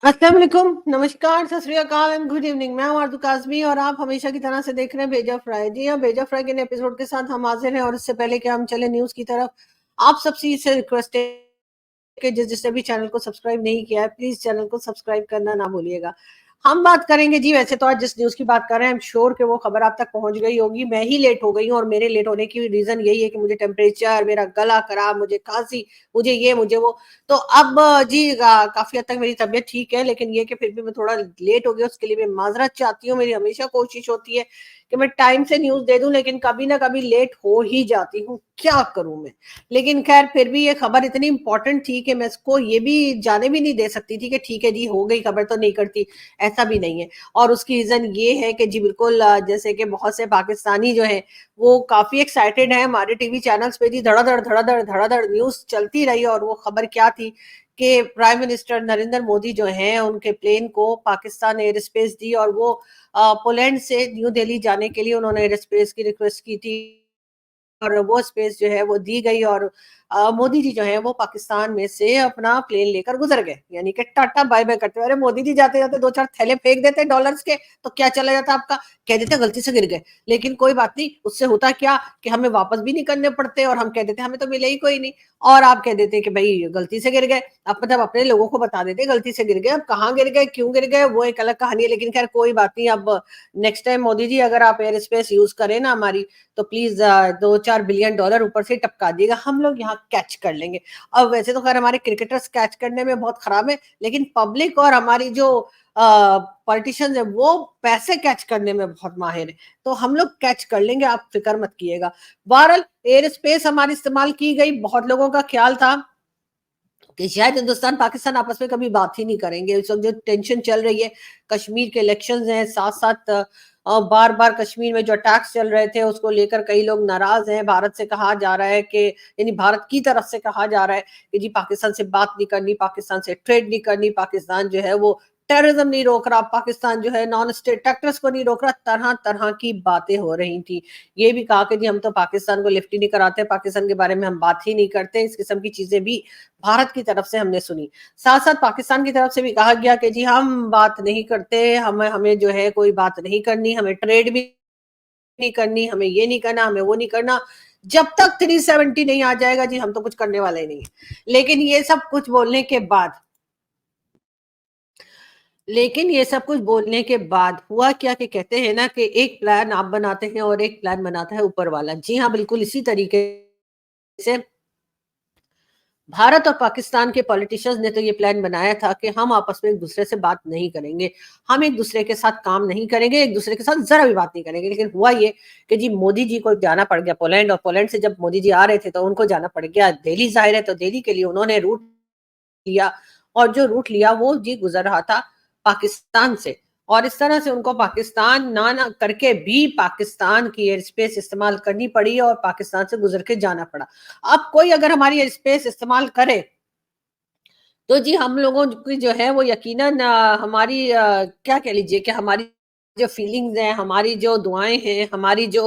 अस्सलाम वालेकुम, नमस्कार, सत श्री अकाल एंड गुड इवनिंग। मैं हूं आरज़ू काज़मी और आप हमेशा की तरह से देख रहे हैं भेजा फ्राई। जी हाँ, भेजा फ्राई के नए एपिसोड के साथ हम हाज़िर हैं और इससे पहले कि हम चले न्यूज़ की तरफ, आप सबसे से रिक्वेस्ट है कि जिसने भी चैनल को सब्सक्राइब नहीं किया है, प्लीज़ चैनल को सब्सक्राइब करना ना भूलिएगा। हम बात करेंगे जी, वैसे तो आज जिस न्यूज़ की बात कर रहे हैं, आई एम श्योर कि वो खबर आप तक पहुँच गई होगी। मैं ही लेट हो गई हूँ और मेरे लेट होने की रीज़न यही है कि मुझे टेम्परेचर, मेरा गला खराब, मुझे खाँसी, मुझे ये, मुझे वो। तो अब जी काफ़ी हद तक मेरी तबीयत ठीक है, लेकिन ये कि फिर भी मैं थोड़ा लेट हो गई, उसके लिए मैं माज़रत चाहती हूँ। मेरी हमेशा कोशिश होती है कि मैं टाइम से न्यूज़ दे दूँ, लेकिन कभी न कभी लेट हो ही जाती हूँ, क्या करूँ मैं? लेकिन ख़ैर फिर भी ये खबर इतनी इम्पोर्टेंट थी कि मैं इसको ये भी जाने भी नहीं दे सकती थी कि ठीक है जी, हो गई खबर तो नहीं करती, ऐसा भी नहीं है। और उसकी रीज़न ये है कि जी बिल्कुल जैसे कि बहुत से पाकिस्तानी जो हैं, वो काफ़ी एक्साइटेड हैं। हमारे टीवी चैनल्स पे जी धड़ाधड़, धड़ाधड़, धड़ाधड़ न्यूज़ चलती रही और वो खबर क्या थी कि प्राइम मिनिस्टर नरेंद्र मोदी जो हैं, उनके प्लेन को पाकिस्तान एयर स्पेस दी और वो पोलैंड से न्यू दिल्ली जाने के लिए उन्होंने एयर स्पेस की रिक्वेस्ट की थी। और वो स्पेस जो है वो दी गई और मोदी जी जो हैं वो पाकिस्तान में से अपना प्लेन लेकर गुज़र गए। यानी कि टाटा बाय-बाय करते हुए, अरे मोदी जी जाते-जाते 2-4 थैले फेंक देते डॉलर्स के, तो क्या चला जाता आपका? कह देते गलती से गिर गए। लेकिन कोई बात नहीं, उससे होता क्या कि हमें वापस भी नहीं करने पड़ते और हम कह देते हमें तो मिले ही कोई नहीं। और आप कह देते कि भई गलती से गिर गए। अब मतलब अपने लोगों को बता देते गलती से गिर गए। अब कहाँ गिर गए, क्यों गिर गए, वो एक अलग कहानी है। लेकिन ख़ैर कोई बात नहीं, अब नेक्स्ट टाइम मोदी जी अगर आप एयर स्पेस यूज़ करें ना हमारी, तो प्लीज 2-4 बिलियन डॉलर ऊपर से टपका दिएगा, हम लोग यहाँ कैच कर लेंगे। अब वैसे तो खैर हमारे क्रिकेटर्स कैच करने में बहुत खराब है, लेकिन पब्लिक और हमारी जो पॉलिटिशियंस है वो पैसे कैच करने में बहुत माहिर है, तो हम लोग कैच कर लेंगे, आप फिक्र मत कीजिएगा। बहरहाल एयर स्पेस हमारी इस्तेमाल की गई, बहुत लोगों का ख्याल था कि शायद हिंदुस्तान पाकिस्तान आपस में कभी बात ही नहीं करेंगे। इस वक्त जो टेंशन चल रही है, कश्मीर के इलेक्शंस हैं, साथ साथ बार बार कश्मीर में जो अटैक्स चल रहे थे उसको लेकर कई लोग नाराज हैं। भारत से कहा जा रहा है कि, यानी भारत की तरफ से कहा जा रहा है कि जी पाकिस्तान से बात नहीं करनी, पाकिस्तान से ट्रेड नहीं करनी, पाकिस्तान जो है वो टेररिज्म नहीं रोक रहा, पाकिस्तान जो है नॉन स्टेट एक्टर्स को नहीं रोक रहा, तरह तरह की बातें हो रही थी। ये भी कहा कि जी हम तो पाकिस्तान को लिफ्ट ही नहीं कराते, पाकिस्तान के बारे में हम बात ही नहीं करते, इस किस्म की चीजें भी भारत की तरफ से हमने सुनी। साथ-साथ पाकिस्तान की तरफ से भी कहा गया कि जी हम बात नहीं करते, हमें हमें जो है कोई बात नहीं करनी, हमें ट्रेड भी नहीं करनी, हमें ये नहीं करना, हमें वो नहीं करना। जब तक 370 नहीं आ जाएगा जी हम तो कुछ करने वाले ही नहीं हैं। लेकिन ये सब कुछ बोलने के बाद हुआ क्या कि कहते हैं ना कि एक प्लान आप बनाते हैं और एक प्लान बनाता है ऊपर वाला। जी हाँ, बिल्कुल इसी तरीके से भारत और पाकिस्तान के पॉलिटिशियंस ने तो ये प्लान बनाया था कि हम आपस में एक दूसरे से बात नहीं करेंगे, हम एक दूसरे के साथ काम नहीं करेंगे, एक दूसरे के साथ जरा भी बात नहीं करेंगे। लेकिन हुआ ये कि जी मोदी जी को जाना पड़ गया पोलैंड, और पोलैंड से जब मोदी जी आ रहे थे तो उनको जाना पड़ गया दिल्ली, जाहिर है, तो दिल्ली के लिए उन्होंने रूट लिया, और जो रूट लिया वो जी गुजर रहा था पाकिस्तान से। और इस तरह से उनको पाकिस्तान ना करके भी पाकिस्तान की एयर स्पेस इस्तेमाल करनी पड़ी और पाकिस्तान से गुजर के जाना पड़ा। अब कोई अगर हमारी एयर स्पेस इस्तेमाल करे तो जी हम लोगों की जो है वो यकीनन हमारी क्या कह लीजिए कि हमारी जो फीलिंग्स हैं, हमारी जो दुआएं हैं, हमारी जो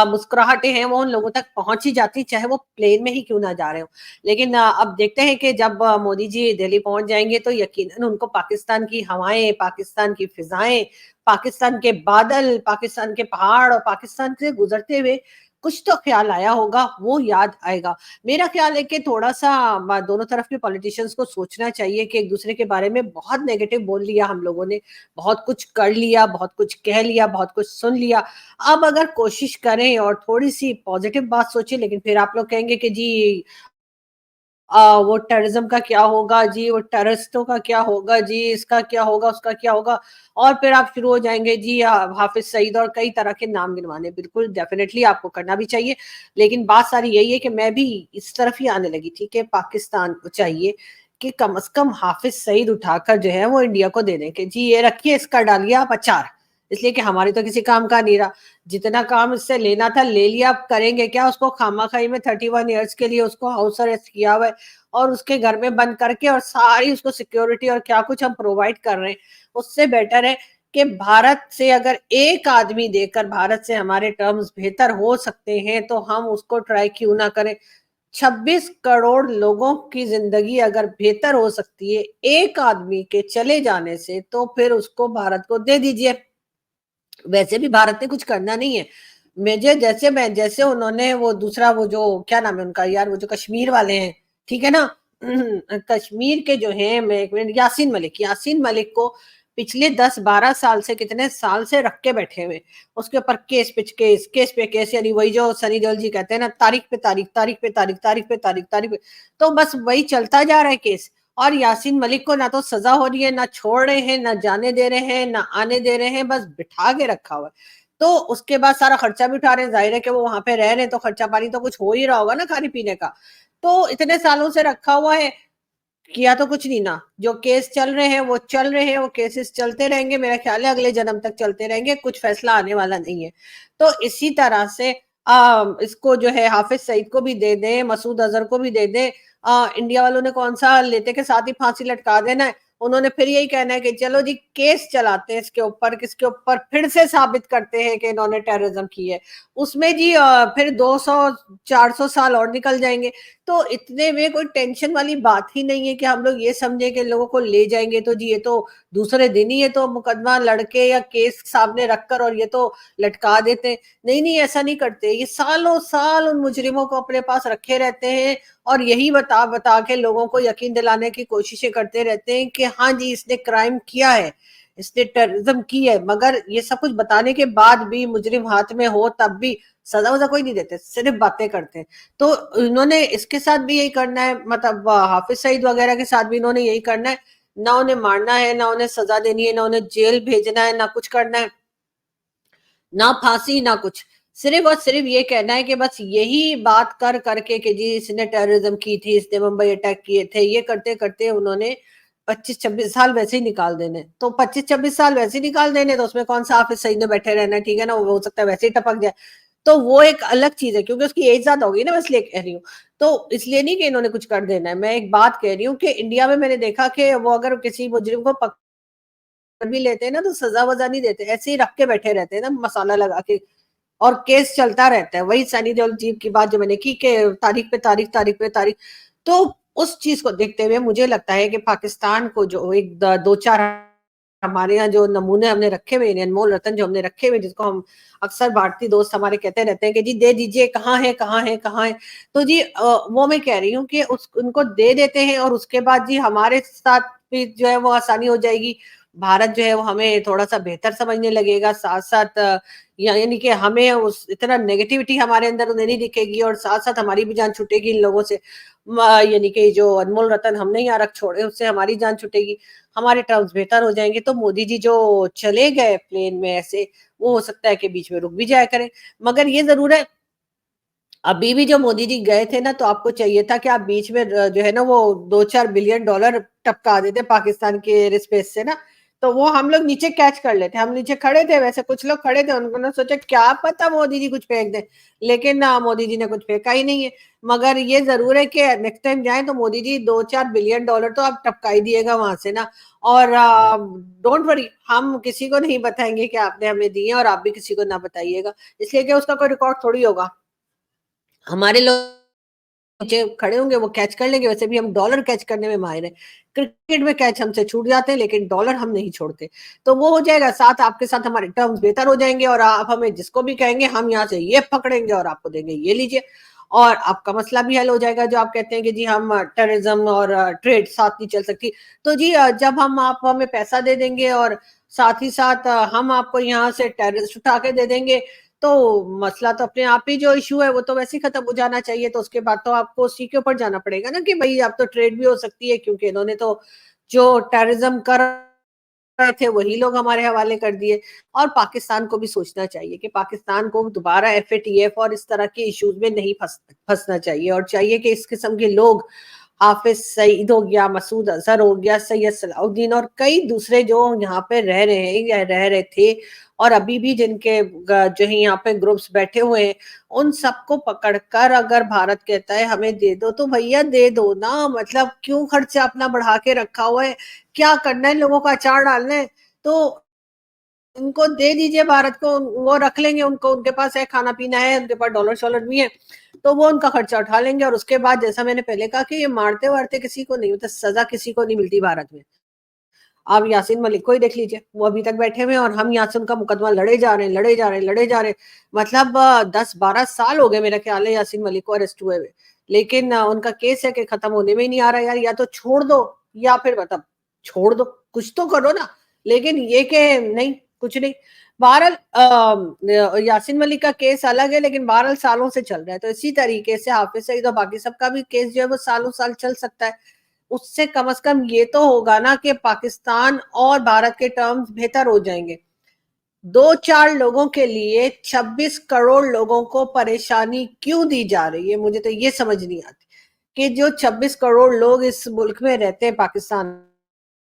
मुस्कुराहटें हैं, वो उन लोगों तक पहुंच ही जाती, चाहे वो प्लेन में ही क्यों ना जा रहे हो। लेकिन अब देखते हैं कि जब मोदी जी दिल्ली पहुंच जाएंगे तो यकीनन उनको पाकिस्तान की हवाएं, पाकिस्तान की फिजाएं, पाकिस्तान के बादल, पाकिस्तान के पहाड़ और पाकिस्तान से गुजरते हुए कुछ तो ख्याल आया होगा, वो याद आएगा। मेरा ख्याल है कि थोड़ा-सा दोनों तरफ के पॉलिटिशियंस को सोचना चाहिए कि एक-दूसरे के बारे में बहुत नेगेटिव बोल लिया हम लोगों ने, बहुत कुछ कर लिया, बहुत कुछ कह लिया, बहुत कुछ सुन लिया। अब अगर कोशिश करें और थोड़ी-सी पॉजिटिव बात सोचें, लेकिन फिर आप लोग कहेंगे कि जी वो टेररिज्म का क्या होगा जी, वो टेररिस्टों का क्या होगा जी, इसका क्या होगा, उसका क्या होगा, और फिर आप शुरू हो जाएँगे जी हाफ़िज़ सईद और कई तरह के नाम गिनवाने। बिल्कुल डेफ़िनेटली आपको करना भी चाहिए, लेकिन बात सारी यही है कि मैं भी इस तरफ ही आने लगी थी कि पाकिस्तान को चाहिए कि कम से कम हाफ़िज़ सईद उठाकर जो है वो इंडिया को दे दें कि जी ये रखिए, इसका डालिए आप अचार। इसलिए कि हमारे तो किसी काम का नहीं रहा। जितना काम इससे लेना था ले लिया, अब करेंगे क्या, उसको खामा-खाई में 31 इयर्स के लिए उसको हाउस अरेस्ट किया हुआ है और उसके घर में बंद करके और सारी उसको सिक्योरिटी और क्या कुछ हम प्रोवाइड कर रहे हैं। उससे बेटर है कि भारत से अगर एक आदमी देकर भारत से हमारे टर्म्स बेहतर हो सकते हैं, तो हम उसको ट्राई क्यों ना करें। 26 करोड़ लोगों की जिंदगी अगर बेहतर हो सकती है एक आदमी के चले जाने से, तो फिर उसको भारत को दे दीजिए। वैसे भी भारत ने कुछ करना नहीं है। जैसे उन्होंने वो दूसरा, वो जो क्या नाम है उनका यार, वो जो कश्मीर वाले हैं, ठीक है ना, कश्मीर के जो हैं, मैं एक मिनट, यासीन मलिक को पिछले 10-12 साल से, कितने साल से रख के बैठे हुए, उसके ऊपर केस पे केस, यानी वही जो सनी देओल जी कहते हैं ना, तारीख पे तारीख, तारीख पे तारीख, तारीख पे तारीख, तारीख पे, तो बस वही चलता जा रहा है केस। और यासीन मलिक को ना तो सजा हो रही है, ना छोड़ रहे हैं, ना जाने दे रहे हैं, ना आने दे रहे हैं, बस बिठा के रखा हुआ है। तो उसके बाद सारा खर्चा भी उठा रहे हैं, जाहिर है कि वो वहां पे रह रहे हैं, तो खर्चा पानी तो कुछ हो ही रहा होगा ना, खाने पीने का। तो इतने सालों से रखा हुआ है, किया तो कुछ नहीं ना। जो केस चल रहे हैं वो चल रहे हैं, वो केसेस चलते रहेंगे, मेरा ख्याल है अगले जन्म तक चलते रहेंगे, कुछ फैसला आने वाला नहीं है। तो इसी तरह से इसको जो है हाफिज सईद को भी दे दें, मसूद अजहर को भी दे दें। इंडिया वालों ने कौन सा लेते के साथ ही फांसी लटका देना है, उन्होंने फिर यही कहना है कि चलो जी केस चलाते हैं इसके ऊपर, किसके ऊपर, फिर से साबित करते हैं कि इन्होंने टेररिज्म की है। उसमें जी फिर 200-400 साल और निकल जाएंगे। तो इतने में कोई टेंशन वाली बात ही नहीं है कि हम लोग ये समझे कि लोगों को ले जाएंगे तो जी ये तो दूसरे दिन ही ये तो मुकदमा लड़के या केस सामने रखकर और ये तो लटका देते हैं। नहीं नहीं, ऐसा नहीं करते, ये सालों साल उन मुजरिमों को अपने पास रखे रहते हैं और यही बता बता के लोगों को यकीन दिलाने की कोशिशें करते रहते हैं कि हाँ जी इसने क्राइम किया है, इसने टेररिज्म की है। मगर ये सब कुछ बताने के बाद भी मुजरिम हाथ में हो तब भी सजा वजा कोई नहीं देते, सिर्फ बातें करते हैं। तो इन्होंने इसके साथ भी यही करना है, मतलब हाफिज सईद वगैरह के साथ भी इन्होंने यही करना है। ना उन्हें मारना है, ना उन्हें सजा देनी है, ना उन्हें जेल भेजना है, ना कुछ करना है, ना फांसी, ना कुछ। सिर्फ और सिर्फ ये कहना है कि बस यही बात कर करके कि जी इसने टेररिज्म की थी, इसने मुंबई अटैक किए थे, ये करते करते उन्होंने 25-26 साल वैसे ही निकाल देने। तो 25-26 साल वैसे ही निकाल देने, तो उसमें कौन सा हाफिज सईद में बैठे रहना है, ठीक है ना, वो हो सकता है वैसे ही टपक जाए। तो वो एक अलग चीज है, क्योंकि उसकी एज ज्यादा होगी ना, इसलिए कह रही हूँ। तो इसलिए नहीं कि इन्होंने कुछ कर देना है, मैं एक बात कह रही हूँ कि इंडिया में मैंने देखा कि वो अगर किसी मुजरिम को भी लेते हैं ना, तो सजा वजा नहीं देते, ऐसे ही रख के बैठे रहते हैं ना मसाला लगा के, और केस चलता रहता है। वही सनी देओल जी की बात जो मैंने की कि तारीख पे तारीख, तारीख पे तारीख। तो उस चीज को देखते हुए मुझे लगता है कि पाकिस्तान को जो एक दो चार हमारे यहाँ जो नमूने हमने रखे हुए, अनमोल रतन जो हमने रखे हुए, जिसको हम अक्सर भारतीय दोस्त हमारे कहते रहते हैं कि जी दे दीजिए, कहाँ है कहाँ है कहाँ है। तो जी वो मैं कह रही हूँ कि उस उनको दे देते हैं, और उसके बाद जी हमारे साथ भी जो है वो आसानी हो जाएगी। भारत जो है वो हमें थोड़ा सा बेहतर समझने लगेगा, साथ साथ यानी कि हमें उस इतना नेगेटिविटी हमारे अंदर उन्हें नहीं दिखेगी, और साथ साथ हमारी भी जान छूटेगी इन लोगों से। यानी कि जो अनमोल रतन हमने यहाँ रख छोड़े, उससे हमारी जान छूटेगी, हमारे टर्म्स बेहतर हो जाएंगे। तो मोदी जी जो चले गए प्लेन में ऐसे, वो हो सकता है कि बीच में रुक भी जाया करें। मगर ये जरूर है, अभी भी जो मोदी जी गए थे ना, तो आपको चाहिए था कि आप बीच में जो है ना वो 2-4 बिलियन डॉलर टपका देते पाकिस्तान के एयर स्पेस से ना, तो वो हम लोग नीचे कैच कर लेते। हम नीचे खड़े थे, वैसे कुछ लोग खड़े थे, उन्होंने सोचा क्या पता मोदी जी कुछ फेंक दें, लेकिन ना मोदी जी ने कुछ फेंका ही नहीं है। मगर ये जरूर है कि नेक्स्ट टाइम जाए तो मोदी जी 2-4 बिलियन डॉलर तो आप टपका ही दिएगा वहां से ना। और डोंट वरी, हम किसी को नहीं बताएंगे कि आपने हमें दिए, और आप भी किसी को ना बताइएगा, इसलिए कि उसका कोई रिकॉर्ड थोड़ी होगा। हमारे लोग नीचे खड़े होंगे, वो कैच कर लेंगे। वैसे भी हम डॉलर कैच करने में माहिर है, क्रिकेट में कैच हमसे छूट जाते हैं, लेकिन डॉलर हम नहीं छोड़ते। तो वो हो जाएगा, साथ आपके साथ हमारे टर्म्स बेहतर हो जाएंगे, और आप हमें जिसको भी कहेंगे हम यहाँ से ये पकड़ेंगे और आपको देंगे ये लीजिए, और आपका मसला भी हल हो जाएगा। जो आप कहते हैं कि जी हम टेररिज्म और ट्रेड साथ नहीं चल सकती, तो जी जब हम आप हमें पैसा दे देंगे और साथ ही साथ हम आपको यहाँ से टेररिस्ट उठा के दे देंगे, तो मसला तो अपने आप ही, जो इशू है वो तो वैसे ही खत्म हो जाना चाहिए। तो उसके बाद तो आपको उसी के ऊपर जाना पड़ेगा ना कि भाई अब तो ट्रेड भी हो सकती है, क्योंकि इन्होंने तो जो टेररिज्म कर रहे थे वही लोग हमारे हवाले कर दिए। और पाकिस्तान को भी सोचना चाहिए कि पाकिस्तान को दोबारा एफएटीएफ और इस तरह के इश्यूज में नहीं फंसना चाहिए, और चाहिए कि इस किस्म के लोग, हाफिज सईद हो गया, मसूद अजहर हो गया, सैयद सलाउद्दीन और कई दूसरे जो यहाँ पे रह रहे हैं या रह रहे थे, और अभी भी जिनके जो है यहाँ पे ग्रुप्स बैठे हुए हैं, उन सबको पकड़कर अगर भारत कहता है हमें दे दो, तो भैया दे दो ना। मतलब क्यों खर्चा अपना बढ़ा के रखा हुआ है, क्या करना है, लोगों का अचार डालना है। तो उनको दे दीजिए भारत को, वो रख लेंगे, उनको उनके पास है, खाना पीना है, उनके पास डॉलर शॉलर भी है, तो वो उनका खर्चा उठा लेंगे। और उसके बाद जैसा मैंने पहले कहा कि ये मारते वारते किसी को नहीं होता, सजा किसी को नहीं मिलती भारत में। आप यासीन मलिक को ही देख लीजिए, वो अभी तक बैठे हुए हैं और हम यहाँ से उनका मुकदमा लड़े जा रहे हैं, लड़े जा रहे हैं, लड़े जा रहे हैं। मतलब 10-12 साल हो गए मेरा ख्याल है यासीन मलिक को अरेस्ट हुए हुए, लेकिन उनका केस है कि खत्म होने में ही नहीं आ रहा। यार या तो छोड़ दो, या फिर मतलब छोड़ दो, कुछ तो करो ना। लेकिन ये कि नहीं, कुछ नहीं। बहरहाल यासीन मलिक का केस अलग है, लेकिन 12 सालों से चल रहा है। तो इसी तरीके से हाफिज सईद और बाकी सबका भी केस जो है वो सालों साल चल सकता है। उससे कम से कम ये तो होगा ना कि पाकिस्तान और भारत के टर्म्स बेहतर हो जाएंगे। 2-4 लोगों के लिए 26 करोड़ लोगों को परेशानी क्यों दी जा रही है, मुझे तो ये समझ नहीं आती कि जो 26 करोड़ लोग इस मुल्क में रहते हैं पाकिस्तान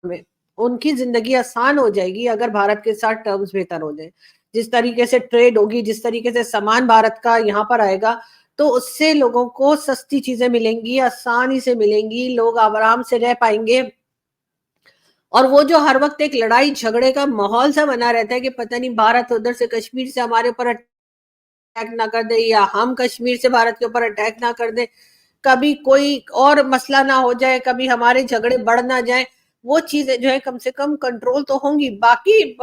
में, उनकी जिंदगी आसान हो जाएगी अगर भारत के साथ टर्म्स बेहतर हो जाए। जिस तरीके से ट्रेड होगी, जिस तरीके से सामान भारत का यहाँ पर आएगा, तो उससे लोगों को सस्ती चीजें मिलेंगी, आसानी से मिलेंगी, लोग आराम से रह पाएंगे। और वो जो हर वक्त एक लड़ाई झगड़े का माहौल सा बना रहता है कि पता नहीं भारत उधर से कश्मीर से हमारे ऊपर अटैक ना कर दे, या हम कश्मीर से भारत के ऊपर अटैक ना कर दे, कभी कोई और मसला ना हो जाए, कभी हमारे झगड़े बढ़ ना जाए, वो चीजें जो है कम से कम कंट्रोल तो होंगी। बाकी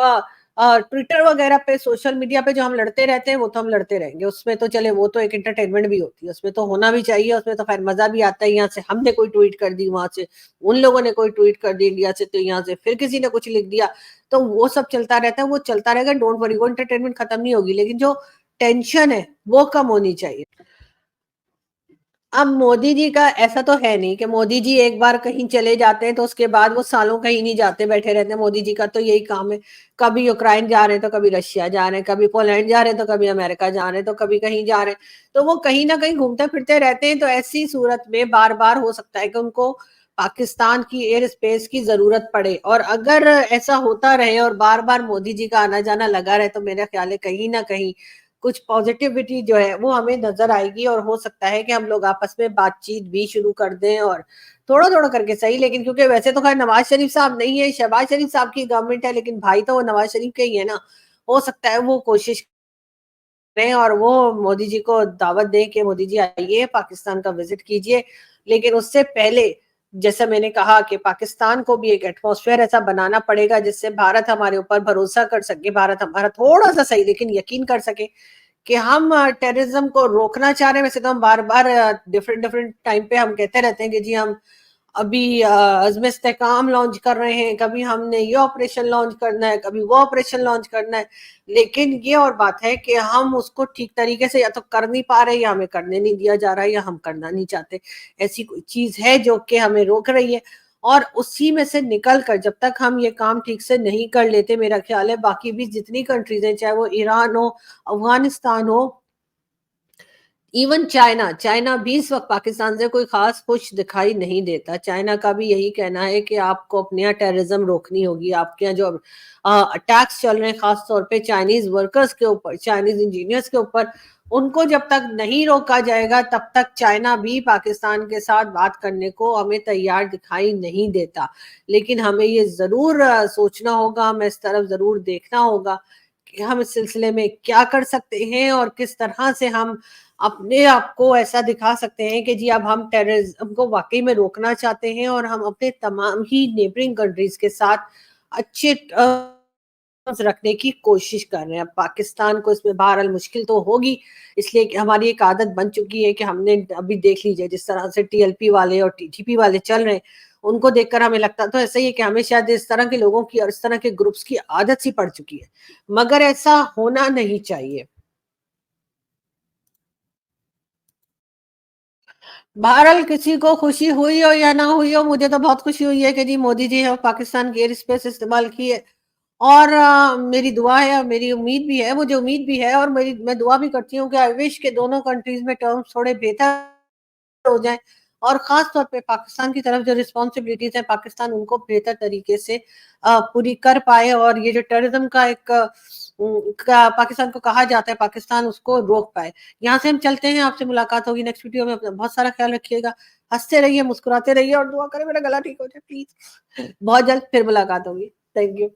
ट्विटर वगैरह पे, सोशल मीडिया पे जो हम लड़ते रहते हैं वो तो हम लड़ते रहेंगे, उसमें तो चले, वो तो एक एंटरटेनमेंट भी होती है, उसमें तो होना भी चाहिए, उसमें तो खैर मजा भी आता है। यहाँ से हमने कोई ट्वीट कर दी, वहां से उन लोगों ने कोई ट्वीट कर दी इंडिया से, तो यहाँ से फिर किसी ने कुछ लिख दिया, तो वो सब चलता रहता है, वो चलता रहेगा, डोंट वरी, वो एंटरटेनमेंट खत्म नहीं होगी। लेकिन जो टेंशन है वो कम होनी चाहिए। अब मोदी जी का ऐसा तो है नहीं कि मोदी जी एक बार कहीं चले जाते हैं तो उसके बाद वो सालों कहीं नहीं जाते, बैठे रहते हैं। मोदी जी का तो यही काम है, कभी यूक्रेन जा रहे हैं तो कभी रशिया जा रहे हैं, कभी पोलैंड जा रहे हैं तो कभी अमेरिका जा रहे हैं, तो कभी कहीं जा रहे हैं, तो वो कहीं ना कहीं घूमते फिरते रहते हैं। तो ऐसी सूरत में बार बार हो सकता है कि उनको पाकिस्तान की एयर स्पेस की जरूरत पड़े, और अगर ऐसा होता रहे और बार बार मोदी जी का आना जाना लगा रहे, तो मेरा ख्याल है कहीं ना कहीं कुछ पॉजिटिविटी जो है वो हमें नजर आएगी, और हो सकता है कि हम लोग आपस में बातचीत भी शुरू कर दें, और थोड़ा थोड़ा करके सही। लेकिन क्योंकि वैसे तो खैर नवाज शरीफ साहब नहीं है, शहबाज शरीफ साहब की गवर्नमेंट है, लेकिन भाई तो वो नवाज शरीफ के ही है ना, हो सकता है वो कोशिश करें और वो मोदी जी को दावत दें कि मोदी जी आइए, पाकिस्तान का विजिट कीजिए। लेकिन उससे पहले जैसा मैंने कहा कि पाकिस्तान को भी एक एटमॉस्फेयर ऐसा बनाना पड़ेगा जिससे भारत हमारे ऊपर भरोसा कर सके, भारत हमारा थोड़ा सा सही लेकिन यकीन कर सके कि हम टेररिज्म को रोकना चाह रहे हैं। वैसे तो हम बार बार डिफरेंट डिफरेंट टाइम पे हम कहते रहते हैं कि जी हम अभी अज़्म इस्तेहकाम लॉन्च कर रहे हैं, कभी हमने ये ऑपरेशन लॉन्च करना है, कभी वो ऑपरेशन लॉन्च करना है। लेकिन ये और बात है कि हम उसको ठीक तरीके से या तो कर नहीं पा रहे, या हमें करने नहीं दिया जा रहा है, या हम करना नहीं चाहते। ऐसी कोई चीज है जो कि हमें रोक रही है, और उसी में से निकल कर जब तक हम ये काम ठीक से नहीं कर लेते, मेरा ख्याल है बाकी भी जितनी कंट्रीज हैं, चाहे वो ईरान हो, अफगानिस्तान हो, इवन चाइना, चाइना भी इस वक्त पाकिस्तान से कोई खास खुश दिखाई नहीं देता। चाइना का भी यही कहना है कि आपको अपने यहाँ टेररिज्म रोकनी होगी। आपके यहाँ जो अटैक्स चल रहे हैं खास तौर पे चाइनीज वर्कर्स के ऊपर, चाइनीज इंजीनियर्स के ऊपर, उनको जब तक नहीं रोका जाएगा तब तक चाइना भी पाकिस्तान के साथ बात करने को हमें तैयार दिखाई नहीं देता। लेकिन हमें ये जरूर सोचना होगा, हमें इस तरफ जरूर देखना होगा कि हम इस सिलसिले में क्या कर सकते हैं, और किस तरह से हम अपने आप को ऐसा दिखा सकते हैं कि जी अब हम टेररिज्म को वाकई में रोकना चाहते हैं, और हम अपने तमाम ही नेबरिंग कंट्रीज के साथ अच्छे रखने की कोशिश कर रहे हैं। अब पाकिस्तान को इसमें बहरहाल मुश्किल तो होगी, इसलिए कि हमारी एक आदत बन चुकी है कि हमने अभी देख लीजिए जिस तरह से टीएलपी वाले और टीटीपी वाले चल रहे हैं, उनको देखकर हमें लगता तो ऐसा ही है कि हमें शायद इस तरह के लोगों की और इस तरह के ग्रुप्स की आदत सी पड़ चुकी है, मगर ऐसा होना नहीं चाहिए। बहरहाल किसी को खुशी हुई हो या ना हुई हो, मुझे तो बहुत खुशी हुई है कि जी मोदी जी है पाकिस्तान की एयर स्पेस इस्तेमाल की है। और मेरी दुआ है और मेरी उम्मीद भी है, मुझे उम्मीद भी है, और मेरी मैं दुआ भी करती हूँ कि आई विश के दोनों कंट्रीज में टर्म्स थोड़े बेहतर हो जाए, और खास तौर पे पाकिस्तान की तरफ जो रिस्पॉन्सिबिलिटीज है पाकिस्तान उनको बेहतर तरीके से पूरी कर पाए, और ये जो टेररिज्म का एक का पाकिस्तान को कहा जाता है, पाकिस्तान उसको रोक पाए। यहाँ से हम चलते हैं, आपसे मुलाकात होगी नेक्स्ट वीडियो में। अपना बहुत सारा ख्याल रखिएगा, हंसते रहिए, मुस्कुराते रहिए, और दुआ करें मेरा गला ठीक हो जाए प्लीज। बहुत जल्द फिर मुलाकात होगी। Thank you.